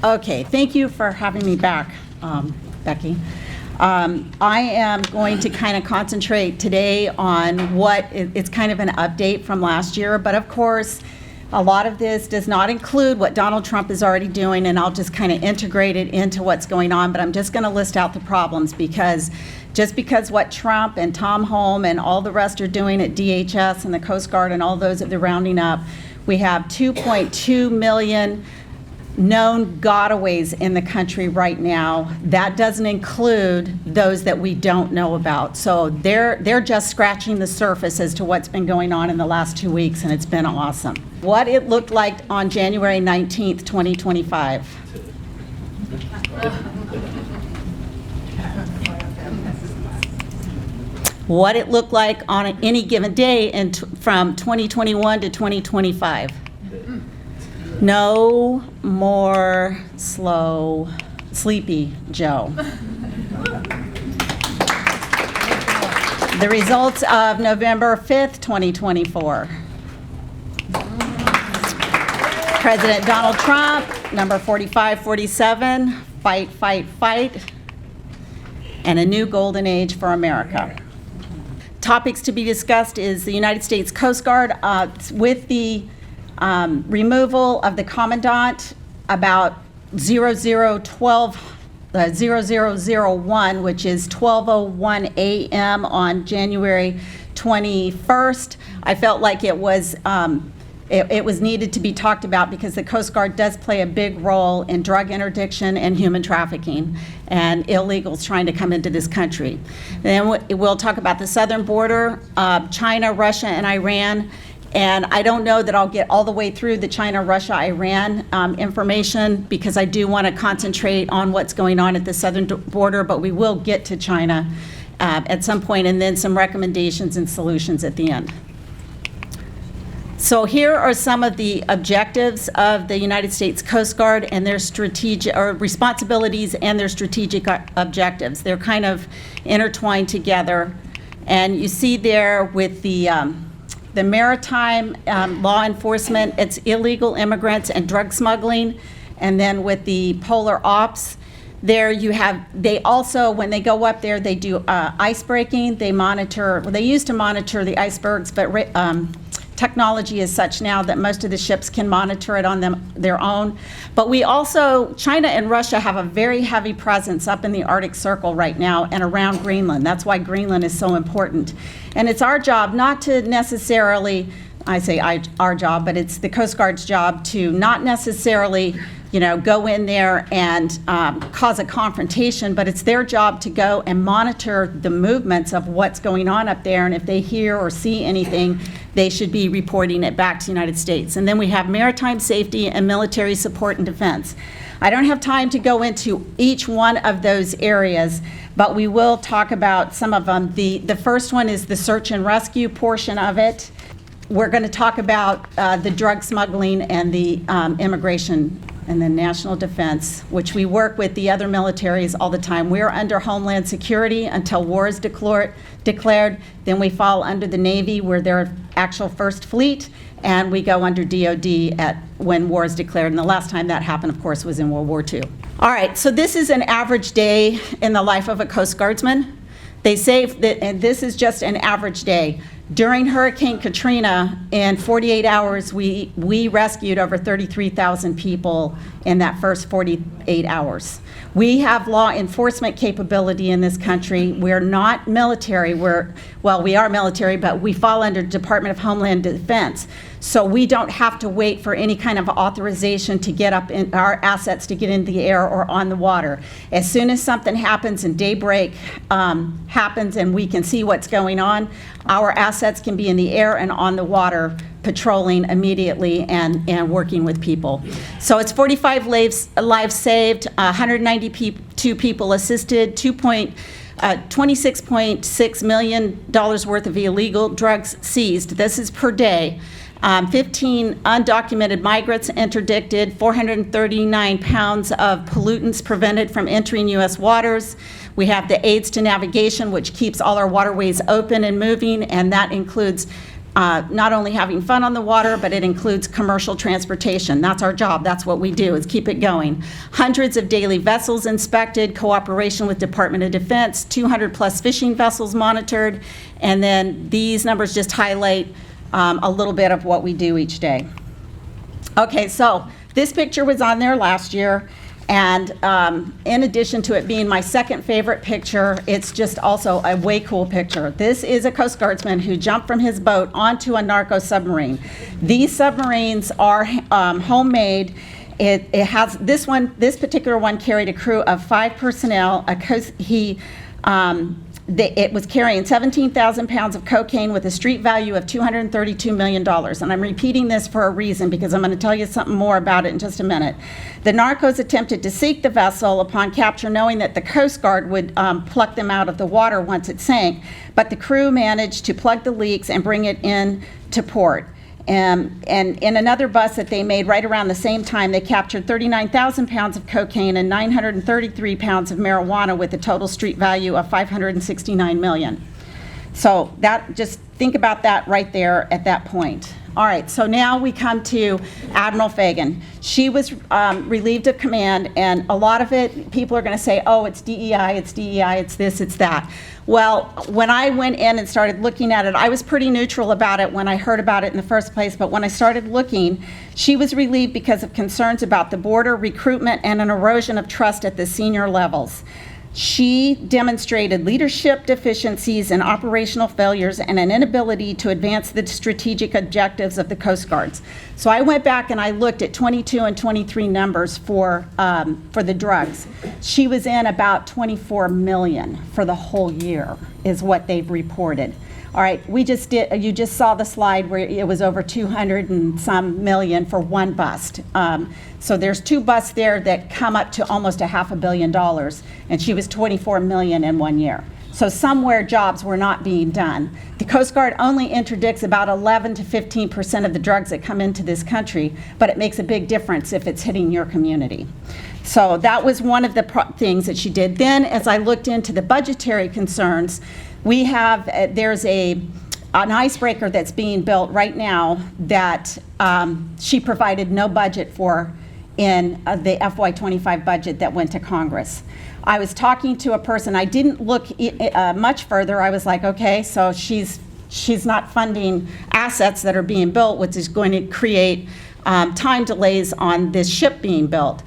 Okay, thank you for having me back, Becky. I am going to kind of concentrate today on it's kind of an update from last year, but of course, a lot of this does not include what Donald Trump is already doing, and I'll just kind of integrate it into what's going on, but I'm just going to list out the problems because what Trump and Tom Holm and all the rest are doing at DHS and the Coast Guard and all those that they're rounding up, we have 2.2 million known gotaways in the country right now. That doesn't include those that we don't know about. So they're just scratching the surface as to what's been going on in the last 2 weeks, and it's been awesome. What it looked like on January 19th, 2025. What it looked like on any given day from 2021 to 2025. No more sleepy Joe. The results of November 5th, 2024. President Donald Trump, number 4547, fight, fight, fight, and a new golden age for America. Topics to be discussed is the United States Coast Guard with the removal of the commandant about 0001, which is 12:01 a.m. on January 21st. I felt like it was needed to be talked about because the Coast Guard does play a big role in drug interdiction and human trafficking and illegals trying to come into this country. Then we'll talk about the southern border, China, Russia, and Iran. And I don't know that I'll get all the way through the China, Russia, Iran information because I do want to concentrate on what's going on at the southern border, but we will get to China at some point, and then some recommendations and solutions at the end. So here are some of the objectives of the United States Coast Guard and their responsibilities and their strategic objectives. They're kind of intertwined together. And you see there with the maritime law enforcement, it's illegal immigrants and drug smuggling. And then with the polar ops, there you have, they also, when they go up there, they do ice breaking. They used to monitor the icebergs, but technology is such now that most of the ships can monitor it on their own. But we also, China and Russia have a very heavy presence up in the Arctic Circle right now and around Greenland. That's why Greenland is so important. And it's our job not to necessarily, I say our job, but it's the Coast Guard's job to not necessarily go in there and cause a confrontation, but it's their job to go and monitor the movements of what's going on up there, and if they hear or see anything, they should be reporting it back to the United States. And then we have maritime safety and military support and defense. I don't have time to go into each one of those areas, but we will talk about some of them. The first one is the search and rescue portion of it. We're going to talk about the drug smuggling and the immigration and the national defense, which we work with the other militaries all the time. We're under Homeland Security until war is declared. Then we fall under the Navy, we're their actual first fleet, and we go under DOD when war is declared. And the last time that happened, of course, was in World War II. All right, so this is an average day in the life of a Coast Guardsman. They say that, and this is just an average day. During Hurricane Katrina, in 48 hours, we rescued over 33,000 people in that first 48 hours. We have law enforcement capability in this country. We're not military. We are military, but we fall under Department of Homeland Defense. So we don't have to wait for any kind of authorization to get up in our assets to get into the air or on the water. As soon as something happens and daybreak happens and we can see what's going on, our assets can be in the air and on the water patrolling immediately and working with people. So it's 45 lives saved, 192 people assisted, $26.6 million worth of illegal drugs seized. This is per day. 15 undocumented migrants interdicted, 439 pounds of pollutants prevented from entering U.S. waters. We have the aids to navigation, which keeps all our waterways open and moving, and that includes not only having fun on the water, but it includes commercial transportation. That's our job. That's what we do, is keep it going. Hundreds of daily vessels inspected, cooperation with Department of Defense, 200 plus fishing vessels monitored, and then these numbers just highlight a little bit of what we do each day. Okay, so this picture was on there last year. And in addition to it being my second favorite picture, it's just also a way cool picture. This is a Coast Guardsman who jumped from his boat onto a narco submarine. These submarines are homemade. It has this particular one carried a crew of 5 personnel. It was carrying 17,000 pounds of cocaine with a street value of $232 million. And I'm repeating this for a reason, because I'm going to tell you something more about it in just a minute. The narcos attempted to sink the vessel upon capture, knowing that the Coast Guard would pluck them out of the water once it sank, but the crew managed to plug the leaks and bring it in to port. And in another bus that they made right around the same time, they captured 39,000 pounds of cocaine and 933 pounds of marijuana with a total street value of $569 million. So that, just think about that right there at that point. All right, so now we come to Admiral Fagan. She was relieved of command, and a lot of it, people are going to say, oh, it's DEI, it's this, it's that. Well, when I went in and started looking at it, I was pretty neutral about it when I heard about it in the first place, but when I started looking, she was relieved because of concerns about the border, recruitment, and an erosion of trust at the senior levels. She demonstrated leadership deficiencies and operational failures and an inability to advance the strategic objectives of the Coast Guards. So I went back and I looked at 22 and 23 numbers for the drugs. She was in about 24 million for the whole year is what they've reported. All right, you just saw the slide where it was over 200 and some million for one bust. So there's 2 busts there that come up to almost $500 million, and she was 24 million in 1 year. So somewhere jobs were not being done. The Coast Guard only interdicts about 11 to 15% of the drugs that come into this country, but it makes a big difference if it's hitting your community. So that was one of the things that she did. Then, as I looked into the budgetary concerns, we have, there's an icebreaker that's being built right now that she provided no budget for in the FY25 budget that went to Congress. I was talking to a person, I didn't look much further. I was like, okay, so she's not funding assets that are being built, which is going to create time delays on this ship being built.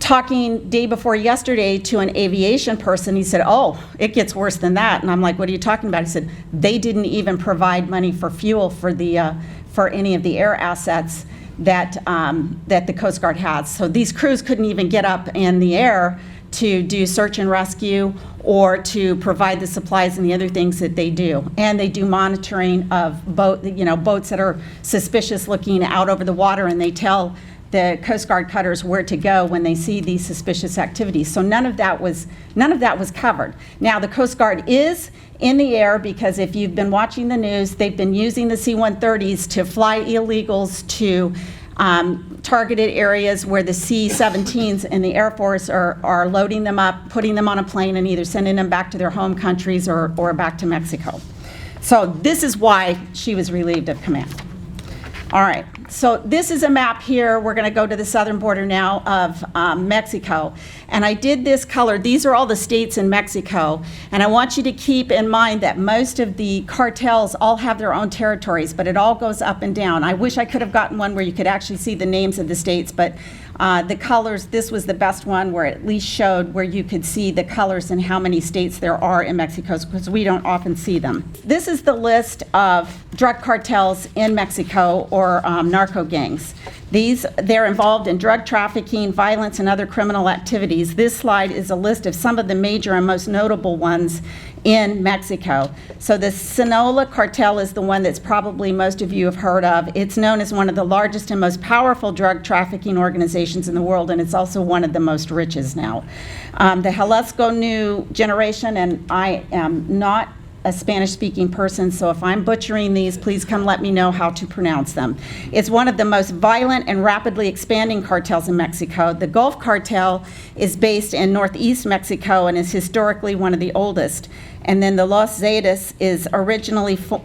Talking day before yesterday to an aviation person, he said, oh, it gets worse than that. And I'm like, what are you talking about? He said, they didn't even provide money for fuel for any of the air assets that the Coast Guard has. So these crews couldn't even get up in the air to do search and rescue or to provide the supplies and the other things that they do. And they do monitoring of boats that are suspicious looking out over the water, and they tell the Coast Guard cutters where to go when they see these suspicious activities. So none of that was covered. Now the Coast Guard is in the air because if you've been watching the news, they've been using the C-130s to fly illegals to targeted areas where the C-17s in the Air Force are loading them up, putting them on a plane, and either sending them back to their home countries or back to Mexico. So this is why she was relieved of command. All right, so this is a map here. We're going to go to the southern border now of Mexico. And I did this color. These are all the states in Mexico. And I want you to keep in mind that most of the cartels all have their own territories, but it all goes up and down. I wish I could have gotten one where you could actually see the names of the states, but the colors, this was the best one where it at least showed where you could see the colors and how many states there are in Mexico, because we don't often see them. This is the list of drug cartels in Mexico, or narco gangs. They're involved in drug trafficking, violence, and other criminal activities. This slide is a list of some of the major and most notable ones in Mexico. So the Sinaloa cartel is the one that's probably most of you have heard of. It's known as one of the largest and most powerful drug trafficking organizations in the world, and it's also one of the most richest now. The Jalisco New Generation, and I am not a Spanish-speaking person, so if I'm butchering these, please come let me know how to pronounce them. It's one of the most violent and rapidly expanding cartels in Mexico. The Gulf Cartel is based in northeast Mexico and is historically one of the oldest. And then the Los Zetas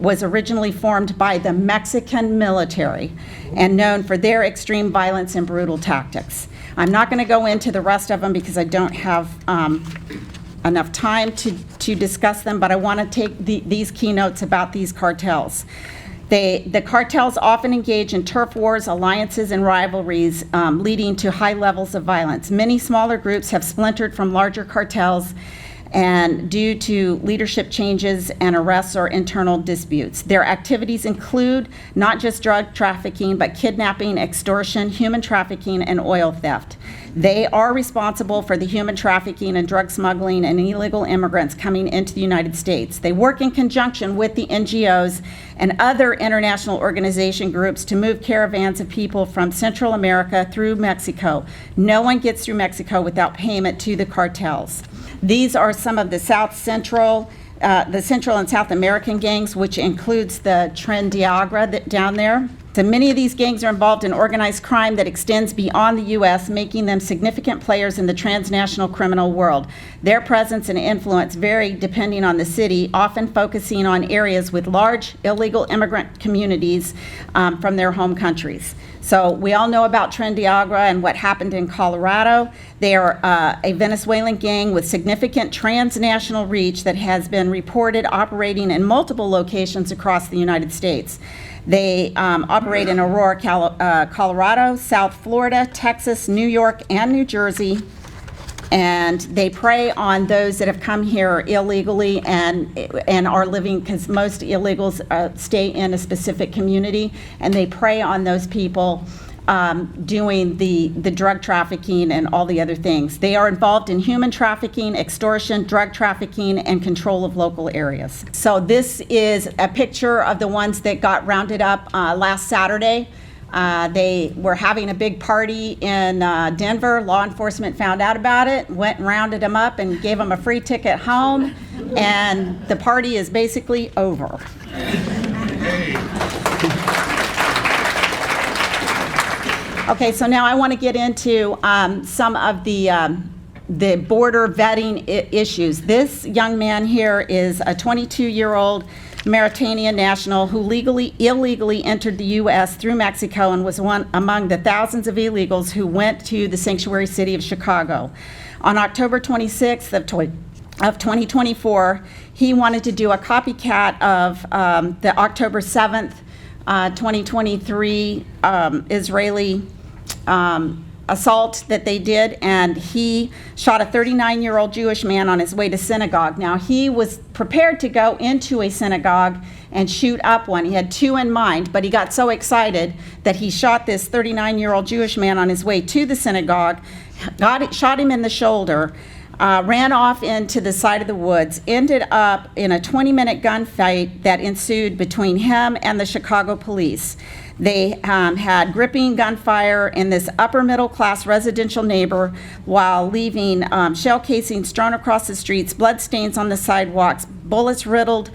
was originally formed by the Mexican military and known for their extreme violence and brutal tactics. I'm not going to go into the rest of them because I don't have enough time to discuss them, but I want to take these keynotes about these cartels. The cartels often engage in turf wars, alliances, and rivalries, leading to high levels of violence. Many smaller groups have splintered from larger cartels and due to leadership changes and arrests or internal disputes. Their activities include not just drug trafficking, but kidnapping, extortion, human trafficking, and oil theft. They are responsible for the human trafficking and drug smuggling and illegal immigrants coming into the United States. They work in conjunction with the NGOs and other international organization groups to move caravans of people from Central America through Mexico. No one gets through Mexico without payment to the cartels. These are some of the Central and South American gangs, which includes the Tren de Agua down there. So many of these gangs are involved in organized crime that extends beyond the U.S., making them significant players in the transnational criminal world. Their presence and influence vary depending on the city, often focusing on areas with large illegal immigrant communities from their home countries. So we all know about Tren de Agua and what happened in Colorado. They are a Venezuelan gang with significant transnational reach that has been reported operating in multiple locations across the United States. They operate in Aurora, Colorado, South Florida, Texas, New York, and New Jersey. And they prey on those that have come here illegally and are living, because most illegals stay in a specific community, and they prey on those people doing the drug trafficking and all the other things. They are involved in human trafficking, extortion, drug trafficking, and control of local areas. So this is a picture of the ones that got rounded up last Saturday. They were having a big party in Denver. Law enforcement found out about it, went and rounded them up and gave them a free ticket home, and the party is basically over. Okay, so now I want to get into some of the border vetting issues. This young man here is a 22-year-old Mauritanian national who illegally entered the U.S. through Mexico and was one among the thousands of illegals who went to the sanctuary city of Chicago. On October 26th of 2024, he wanted to do a copycat of the October 7th, 2023 Israeli assault that they did, and he shot a 39-year-old Jewish man on his way to synagogue. Now, he was prepared to go into a synagogue and shoot up one. He had two in mind, but he got so excited that he shot this 39-year-old Jewish man on his way to the synagogue, shot him in the shoulder, ran off into the side of the woods, ended up in a 20-minute gunfight that ensued between him and the Chicago police. They had gripping gunfire in this upper middle class residential neighbor while leaving shell casings strewn across the streets, blood stains on the sidewalks, bullets riddled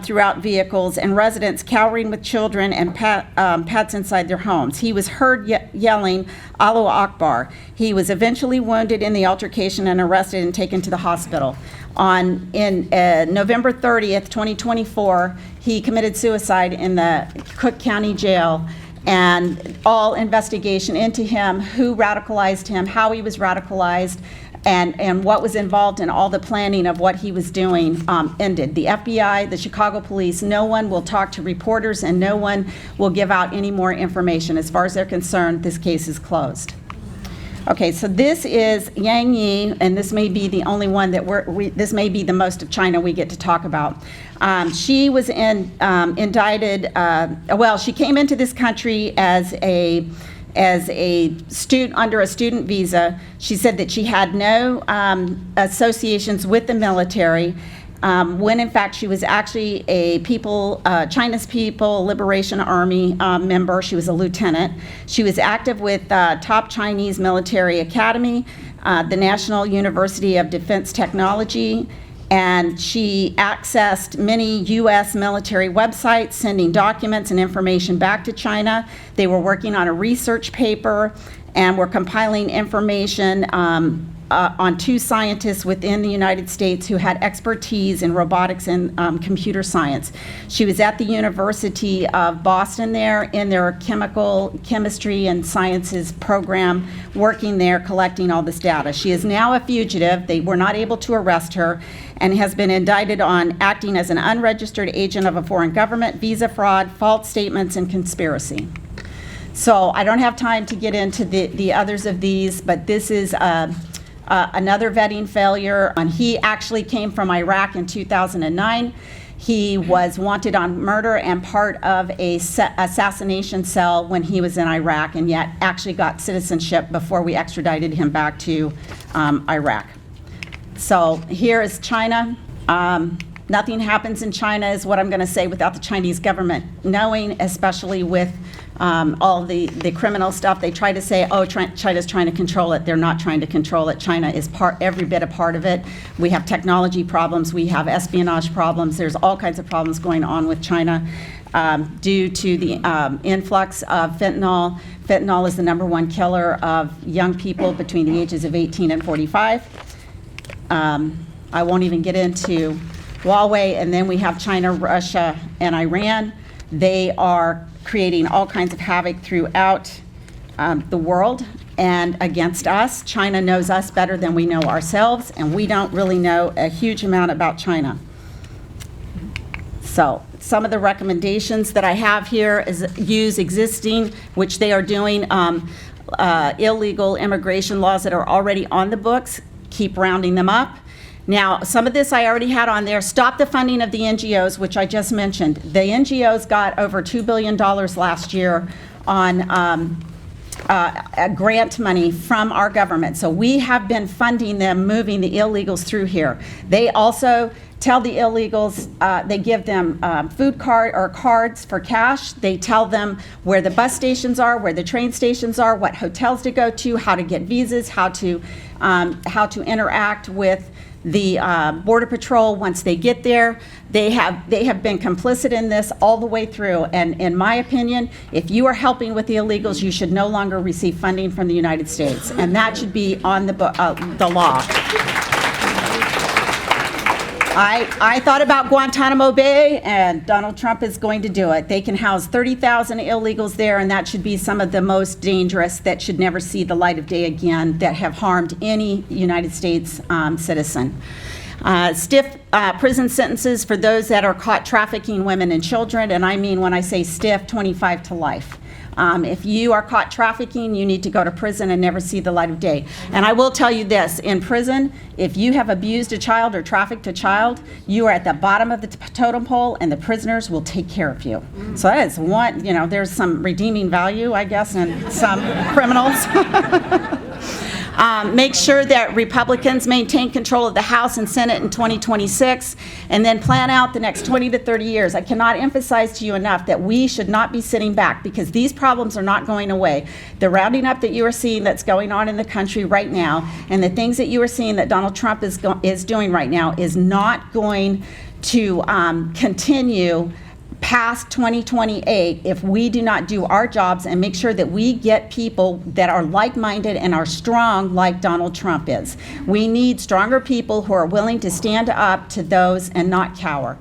throughout vehicles, and residents cowering with children and pets inside their homes. He was heard yelling, "Allahu Akbar." He was eventually wounded in the altercation and arrested and taken to the hospital. On November 30th, 2024, he committed suicide in the Cook County Jail, and all investigation into him, who radicalized him, how he was radicalized, and what was involved in all the planning of what he was doing ended. The FBI, the Chicago police, no one will talk to reporters, and no one will give out any more information. As far as they're concerned, this case is closed. Okay, so this is Yang Yi, and this may be the only one that this may be the most of China we get to talk about. She was indicted, well, she came into this country as a student under a student visa. She said that she had no associations with the military, when in fact she was actually a China's People Liberation Army member. She was a lieutenant. She was active with top Chinese Military Academy, the National University of Defense Technology, And she accessed many U.S. military websites, sending documents and information back to China. They were working on a research paper and were compiling information on 2 scientists within the United States who had expertise in robotics and computer science. She was at the University of Boston there in their chemistry and sciences program, working there, collecting all this data. She is now a fugitive. They were not able to arrest her, and has been indicted on acting as an unregistered agent of a foreign government, visa fraud, false statements, and conspiracy. So I don't have time to get into the others of these, but this is another vetting failure. And he actually came from Iraq in 2009. He was wanted on murder and part of a assassination cell when he was in Iraq, and yet actually got citizenship before we extradited him back to Iraq. So here is China. Nothing happens in China, is what I'm going to say, without the Chinese government knowing, especially with all the criminal stuff. They try to say, oh, China's trying to control it. They're not trying to control it. China is every bit a part of it. We have technology problems. We have espionage problems. There's all kinds of problems going on with China due to the influx of fentanyl. Fentanyl is the #1 killer of young people between the ages of 18 and 45. I won't even get into Huawei. And then we have China, Russia, and Iran. They are creating all kinds of havoc throughout the world and against us. China knows us better than we know ourselves, and we don't really know a huge amount about China. So some of the recommendations that I have here is use existing, which they are doing, illegal immigration laws that are already on the books, keep rounding them up. Now, some of this I already had on there. Stop the funding of the NGOs, which I just mentioned. The NGOs got over $2 billion last year on grant money from our government. So we have been funding them, moving the illegals through here. They also tell the illegals, they give them food card or cards for cash. They tell them where the bus stations are, where the train stations are, what hotels to go to, how to get visas, how to interact with the Border Patrol once they get there. They have been complicit in this all the way through. And in my opinion, if you are helping with the illegals, you should no longer receive funding from the United States, and that should be on the law. I thought about Guantanamo Bay, and Donald Trump is going to do it. They can house 30,000 illegals there, and that should be some of the most dangerous that should never see the light of day again, that have harmed any United States citizen. Stiff prison sentences for those that are caught trafficking women and children, and I mean, when I say stiff, 25 to life. If you are caught trafficking, you need to go to prison and never see the light of day. And I will tell you this, in prison, if you have abused a child or trafficked a child, you are at the bottom of the totem pole, and the prisoners will take care of you. So that is one, there's some redeeming value, I guess, in some criminals. Make sure that Republicans maintain control of the House and Senate in 2026, and then plan out the next 20 to 30 years. I cannot emphasize to you enough that we should not be sitting back, because these problems are not going away. The rounding up that you are seeing that's going on in the country right now, and the things that you are seeing that Donald Trump is doing right now, is not going to continue past 2028 if we do not do our jobs and make sure that we get people that are like-minded and are strong like Donald Trump is. We need stronger people who are willing to stand up to those and not cower.